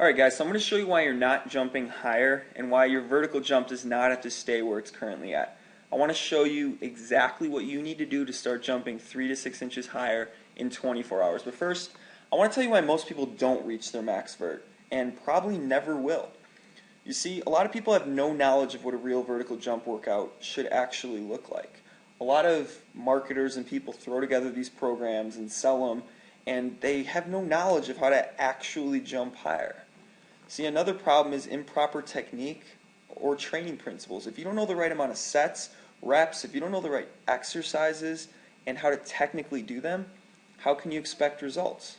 Alright guys, so I'm going to show you why you're not jumping higher and why your vertical jump does not have to stay where it's currently at. I want to show you exactly what you need to do to start jumping 3 to 6 inches higher in 24 hours. But first, I want to tell you why most people don't reach their max vert and probably never will. You see, a lot of people have no knowledge of what a real vertical jump workout should actually look like. A lot of marketers and people throw together these programs and sell them, and they have no knowledge of how to actually jump higher. See, another problem is improper technique or training principles. If you don't know the right amount of sets, reps, if you don't know the right exercises and how to technically do them, how can you expect results?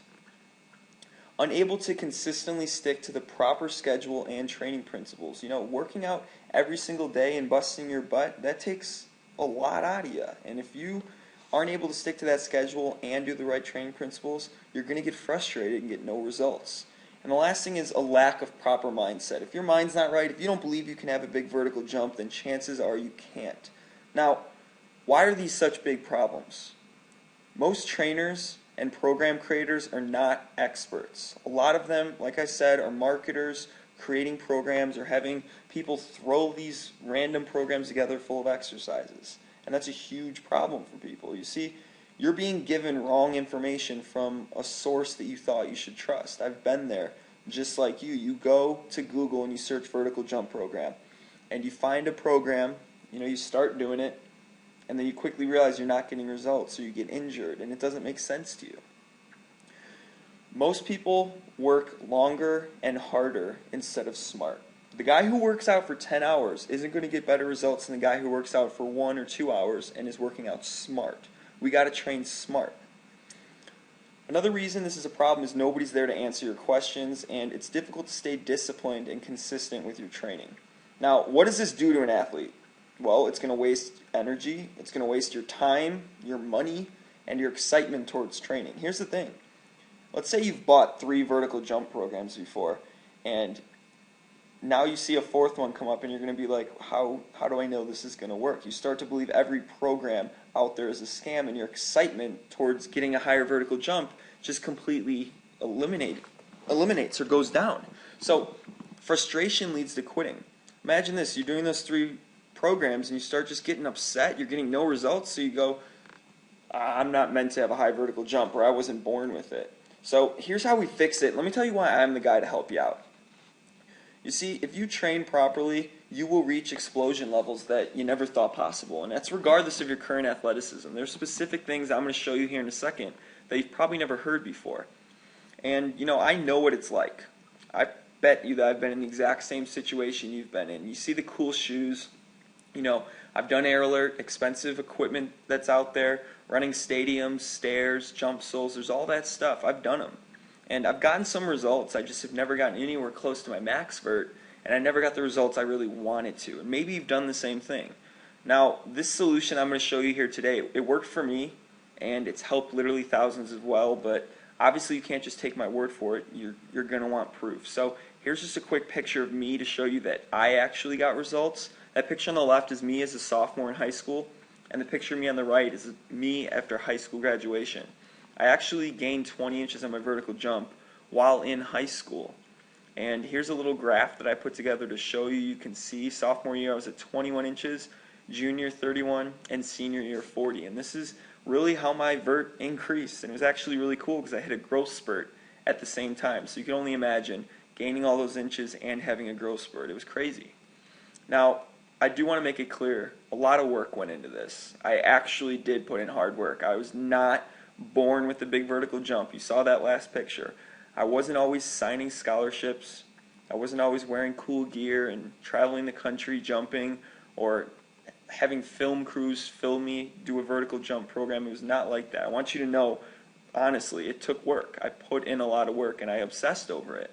Unable to consistently stick to the proper schedule and training principles. You know, working out every single day and busting your butt, that takes a lot out of you. And if you aren't able to stick to that schedule and do the right training principles, you're going to get frustrated and get no results. And the last thing is a lack of proper mindset. If your mind's not right, if you don't believe you can have a big vertical jump, then chances are you can't. Now, why are these such big problems? Most trainers and program creators are not experts. A lot of them, like I said, are marketers creating programs or having people throw these random programs together full of exercises. And that's a huge problem for people. You see, you're being given wrong information from a source that you thought you should trust. I've been there, just like you. You go to Google and you search vertical jump program, and you find a program, you start doing it, and then you quickly realize you're not getting results, so you get injured, and it doesn't make sense to you. Most people work longer and harder instead of smart. The guy who works out for 10 hours isn't going to get better results than the guy who works out for 1 or 2 hours and is working out smart. We got to train smart. Another reason this is a problem is nobody's there to answer your questions, and it's difficult to stay disciplined and consistent with your training. Now, what does this do to an athlete? Well, it's going to waste energy, it's going to waste your time, your money, and your excitement towards training. Here's the thing. Let's say you've bought 3 vertical jump programs before, and now you see a 4th one come up and you're going to be like, how do I know this is going to work? You start to believe every program out there is a scam, and your excitement towards getting a higher vertical jump just completely eliminates or goes down. So frustration leads to quitting. Imagine this, you're doing those 3 programs and you start just getting upset, you're getting no results, so you go, I'm not meant to have a high vertical jump, or I wasn't born with it. So here's how we fix it. Let me tell you why I'm the guy to help you out. You see, if you train properly, you will reach explosion levels that you never thought possible, and that's regardless of your current athleticism. There's specific things I'm going to show you here in a second that you've probably never heard before. And, I know what it's like. I bet you that I've been in the exact same situation you've been in. You see the cool shoes. I've done Air Alert, expensive equipment that's out there, running stadiums, stairs, jump soles, there's all that stuff. I've done them. And I've gotten some results. I just have never gotten anywhere close to my max vert, and I never got the results I really wanted to. And maybe you've done the same thing. Now, this solution I'm going to show you here today, it worked for me, and it's helped literally thousands as well, but obviously you can't just take my word for it. You're going to want proof. So here's just a quick picture of me to show you that I actually got results. That picture on the left is me as a sophomore in high school, and the picture of me on the right is me after high school graduation. I actually gained 20 inches on my vertical jump while in high school. And here's a little graph that I put together to show you. You can see sophomore year I was at 21 inches, junior 31, and senior year 40. And this is really how my vert increased. And it was actually really cool because I hit a growth spurt at the same time. So you can only imagine gaining all those inches and having a growth spurt. It was crazy. Now, I do want to make it clear, a lot of work went into this. I actually did put in hard work. I was not born with the big vertical jump. You saw that last picture. I wasn't always signing scholarships. I wasn't always wearing cool gear and traveling the country jumping or having film crews film me do a vertical jump program. It was not like that. I want you to know, honestly, it took work. I put in a lot of work and I obsessed over it.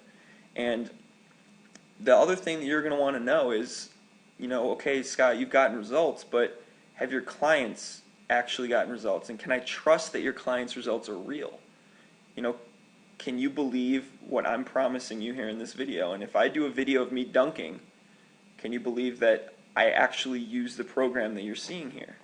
And the other thing that you're going to want to know is, okay, Scott, you've gotten results, but have your clients actually gotten results? And can I trust that your clients' results are real? Can you believe what I'm promising you here in this video? And if I do a video of me dunking, can you believe that I actually use the program that you're seeing here?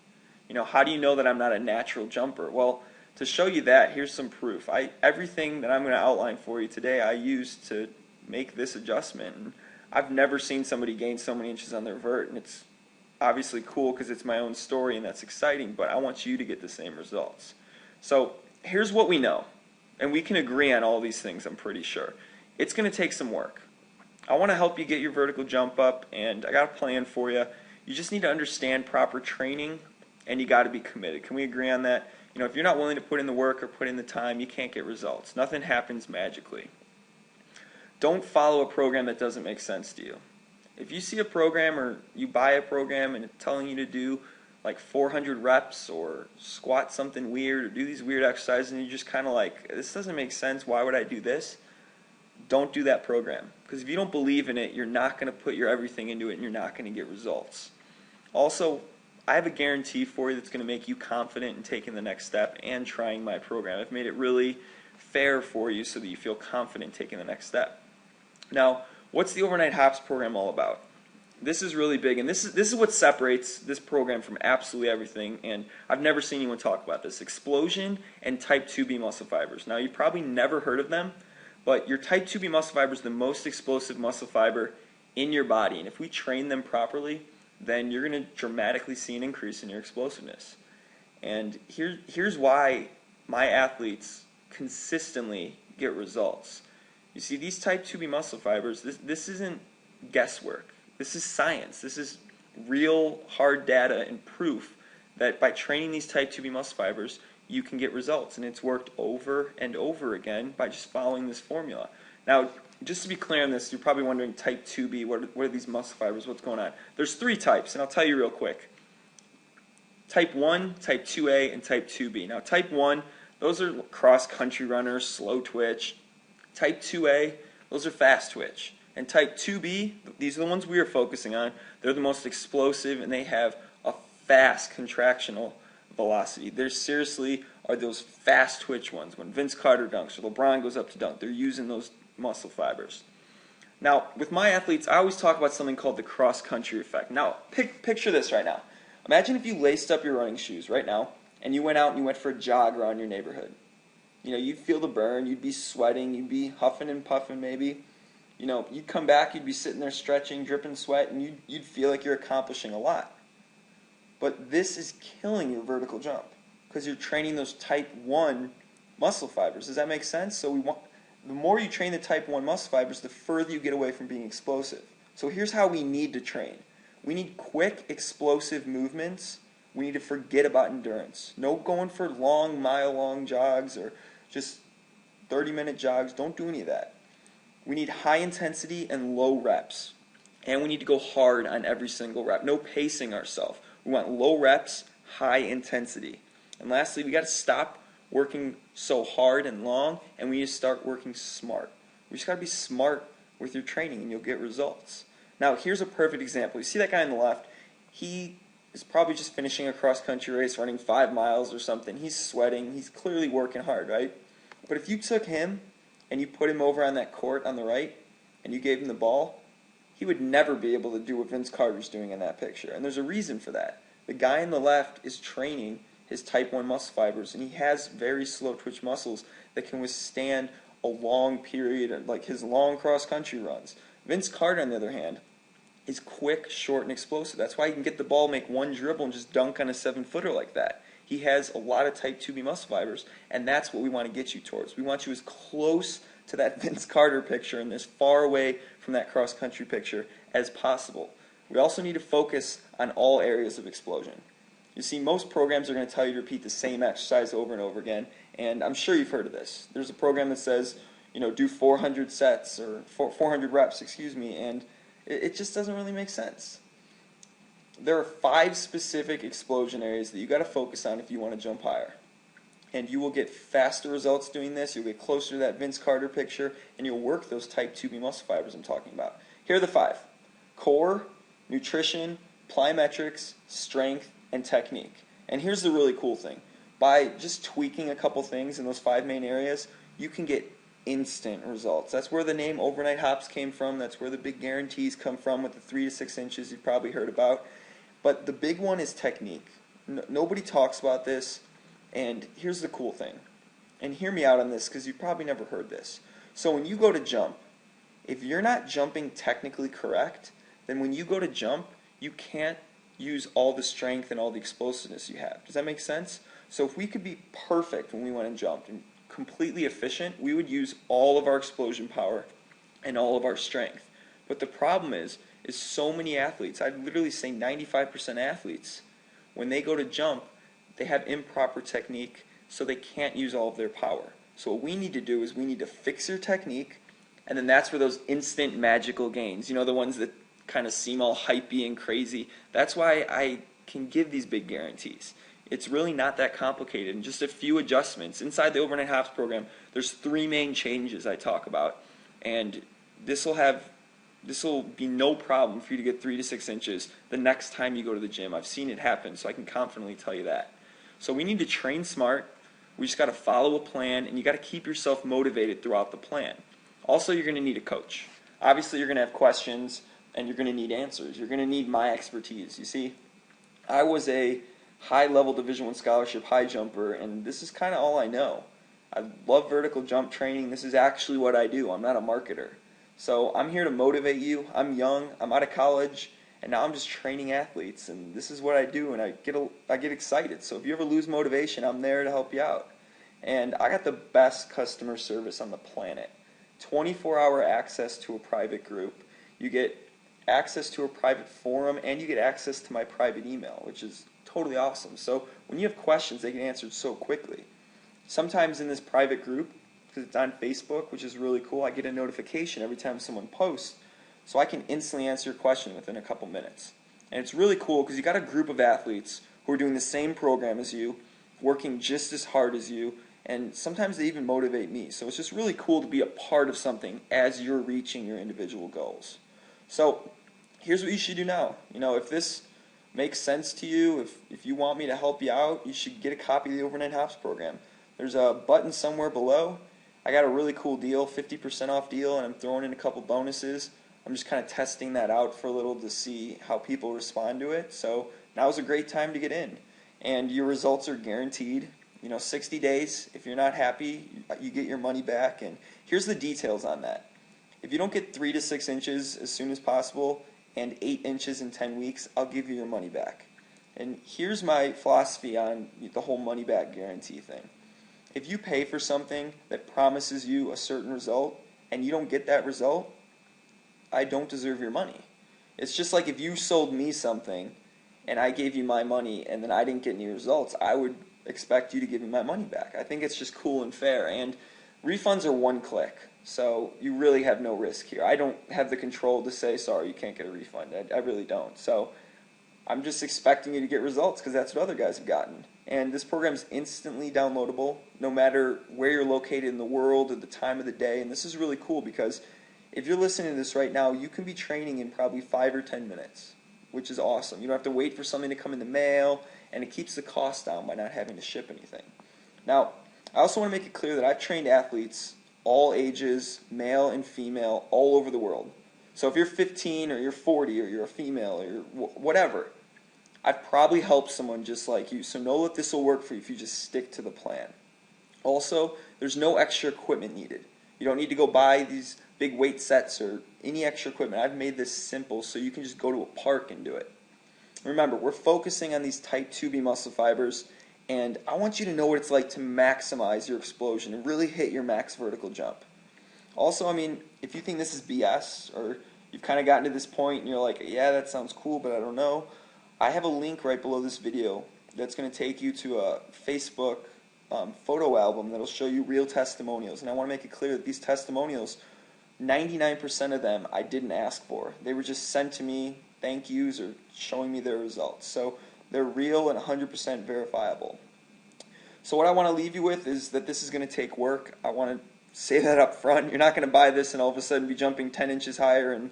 How do you know that I'm not a natural jumper? Well, to show you that, here's some proof. Everything that I'm going to outline for you today, I used to make this adjustment. And I've never seen somebody gain so many inches on their vert, and it's obviously cool because it's my own story and that's exciting, but I want you to get the same results. So here's what we know, and we can agree on all these things, I'm pretty sure. It's going to take some work. I want to help you get your vertical jump up, and I got a plan for you. You just need to understand proper training, and you got to be committed. Can we agree on that? You know, if you're not willing to put in the work or put in the time, you can't get results. Nothing happens magically. Don't follow a program that doesn't make sense to you. If you see a program or you buy a program and it's telling you to do like 400 reps or squat something weird or do these weird exercises and you're just kind of like, this doesn't make sense, why would I do this? Don't do that program. Because if you don't believe in it, you're not going to put your everything into it and you're not going to get results. Also, I have a guarantee for you that's going to make you confident in taking the next step and trying my program. I've made it really fair for you so that you feel confident taking the next step. Now, what's the Overnight Hops program all about? This is really big, and this is what separates this program from absolutely everything, and I've never seen anyone talk about this. Explosion and type 2B muscle fibers. Now, you've probably never heard of them, but your type 2B muscle fiber is the most explosive muscle fiber in your body, and if we train them properly, then you're going to dramatically see an increase in your explosiveness. And here's why my athletes consistently get results. You see, these type 2B muscle fibers, this isn't guesswork. This is science. This is real hard data and proof that by training these type 2B muscle fibers, you can get results. And it's worked over and over again by just following this formula. Now, just to be clear on this, you're probably wondering type 2B, what are these muscle fibers, what's going on? There's 3 types, and I'll tell you real quick. Type 1, type 2A, and type 2B. Now, type 1, those are cross-country runners, slow twitch. Type 2A, those are fast twitch. And type 2B, these are the ones we are focusing on. They're the most explosive, and they have a fast contractional velocity. They seriously are those fast twitch ones. When Vince Carter dunks or LeBron goes up to dunk, they're using those muscle fibers. Now, with my athletes, I always talk about something called the cross-country effect. Now, picture this right now. Imagine if you laced up your running shoes right now, and you went out and you went for a jog around your neighborhood. You know, you'd feel the burn, you'd be sweating, you'd be huffing and puffing maybe. You know, you'd come back, you'd be sitting there stretching, dripping sweat, and you'd feel like you're accomplishing a lot. But this is killing your vertical jump because you're training those type 1 muscle fibers. Does that make sense? So the more you train the type 1 muscle fibers, the further you get away from being explosive. So here's how we need to train. We need quick, explosive movements. We need to forget about endurance. No going for long, mile-long jogs or just 30-minute jogs. Don't do any of that. We need high intensity and low reps. And we need to go hard on every single rep. No pacing ourselves. We want low reps, high intensity. And lastly, we got to stop working so hard and long, and we need to start working smart. We just got to be smart with your training, and you'll get results. Now, here's a perfect example. You see that guy on the left? He is probably just finishing a cross-country race, running 5 miles or something. He's sweating. He's clearly working hard, right? But if you took him and you put him over on that court on the right, and you gave him the ball, he would never be able to do what Vince Carter's doing in that picture. And there's a reason for that. The guy on the left is training his type 1 muscle fibers, and he has very slow twitch muscles that can withstand a long period, like his long cross-country runs. Vince Carter, on the other hand, is quick, short, and explosive. That's why he can get the ball, make one dribble, and just dunk on a 7-footer like that. He has a lot of type 2B muscle fibers, and that's what we want to get you towards. We want you as close to that Vince Carter picture and as far away from that cross-country picture as possible. We also need to focus on all areas of explosion. You see, most programs are going to tell you to repeat the same exercise over and over again, and I'm sure you've heard of this. There's a program that says, you know, do 400 sets or 400 reps, and it just doesn't really make sense. There are 5 specific explosion areas that you got to focus on if you want to jump higher. And you will get faster results doing this. You'll get closer to that Vince Carter picture, and you'll work those type 2B muscle fibers I'm talking about. Here are the 5. Core, nutrition, plyometrics, strength, and technique. And here's the really cool thing. By just tweaking a couple things in those 5 main areas, you can get instant results. That's where the name Overnight Hops came from. That's where the big guarantees come from with the 3 to 6 inches you've probably heard about. But the big one is technique. Nobody talks about this, and here's the cool thing. And hear me out on this because you've probably never heard this. So when you go to jump, If you're not jumping technically correct, then when you go to jump, you can't use all the strength and all the explosiveness you have. Does that make sense? So if we could be perfect when we went and jumped and completely efficient, we would use all of our explosion power and all of our strength. But the problem is so many athletes, I'd literally say 95% athletes, when they go to jump, they have improper technique, so they can't use all of their power. So what we need to do is we need to fix your technique, and then that's where those instant magical gains, the ones that kind of seem all hypey and crazy, that's why I can give these big guarantees. It's really not that complicated, and just a few adjustments. Inside the overnight hops program, there's 3 main changes I talk about, and this will be no problem for you to get 3 to 6 inches the next time you go to the gym. I've seen it happen, so I can confidently tell you that. So we need to train smart. We just got to follow a plan, and you got to keep yourself motivated throughout the plan. Also, you're going to need a coach. Obviously, you're going to have questions, and you're going to need answers. You're going to need my expertise. You see, I was a high-level Division I scholarship high jumper, and this is kind of all I know. I love vertical jump training. This is actually what I do. I'm not a marketer. So I'm here to motivate you. I'm young. I'm out of college, and now I'm just training athletes, and this is what I do, and I get excited. So if you ever lose motivation, I'm there to help you out. And I got the best customer service on the planet. 24-hour access to a private group. You get access to a private forum, and you get access to my private email, which is totally awesome. So when you have questions, they get answered so quickly. Sometimes in this private group, because it's on Facebook, which is really cool, I get a notification every time someone posts, so I can instantly answer your question within a couple minutes. And it's really cool because you got a group of athletes who are doing the same program as you, working just as hard as you, and sometimes they even motivate me. So it's just really cool to be a part of something as you're reaching your individual goals. So here's what you should do now. If this makes sense to you, if you want me to help you out, you should get a copy of the Overnight Hops program. There's a button somewhere below. I got a really cool deal, 50% off deal, and I'm throwing in a couple bonuses. I'm just kind of testing that out for a little to see how people respond to it. So now's a great time to get in. And your results are guaranteed. 60 days. If you're not happy, you get your money back. And here's the details on that. If you don't get 3 to 6 inches as soon as possible and 8 inches in 10 weeks, I'll give you your money back. And here's my philosophy on the whole money back guarantee thing. If you pay for something that promises you a certain result and you don't get that result, I don't deserve your money. It's just like if you sold me something and I gave you my money and then I didn't get any results, I would expect you to give me my money back. I think it's just cool and fair. And refunds are one click, so you really have no risk here. I don't have the control to say, sorry, you can't get a refund. I really don't. So I'm just expecting you to get results because that's what other guys have gotten. And this program is instantly downloadable no matter where you're located in the world or the time of the day. And this is really cool because if you're listening to this right now, you can be training in probably 5 or 10 minutes, which is awesome. You don't have to wait for something to come in the mail, and it keeps the cost down by not having to ship anything. Now, I also want to make it clear that I've trained athletes all ages, male and female, all over the world. So if you're 15 or you're 40 or you're a female or you're whatever, I've probably helped someone just like you. So know that this will work for you if you just stick to the plan. Also, there's no extra equipment needed. You don't need to go buy these big weight sets or any extra equipment. I've made this simple so you can just go to a park and do it. Remember, we're focusing on these type 2B muscle fibers, and I want you to know what it's like to maximize your explosion and really hit your max vertical jump. Also, if you think this is BS or you've kind of gotten to this point and you're like, yeah, that sounds cool, but I don't know, I have a link right below this video that's going to take you to a Facebook photo album that'll show you real testimonials. And I want to make it clear that these testimonials, 99% of them I didn't ask for. They were just sent to me, thank yous, or showing me their results. So they're real and 100% verifiable. So what I want to leave you with is that this is going to take work. I want to say that up front. You're not going to buy this and all of a sudden be jumping 10 inches higher in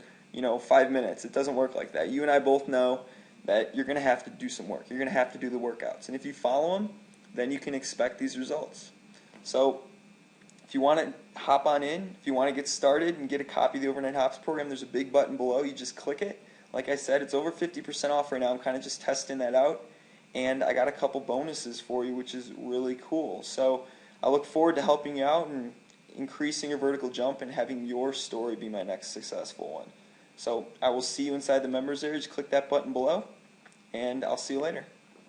5 minutes. It doesn't work like that. You and I both know that you're going to have to do some work. You're going to have to do the workouts. And if you follow them, then you can expect these results. So if you want to hop on in, if you want to get started and get a copy of the Overnight Hops program, there's a big button below. You just click it. Like I said, it's over 50% off right now. I'm kind of just testing that out. And I got a couple bonuses for you, which is really cool. So I look forward to helping you out. And increasing your vertical jump and having your story be my next successful one. So I will see you inside the members area. Just click that button below, and I'll see you later.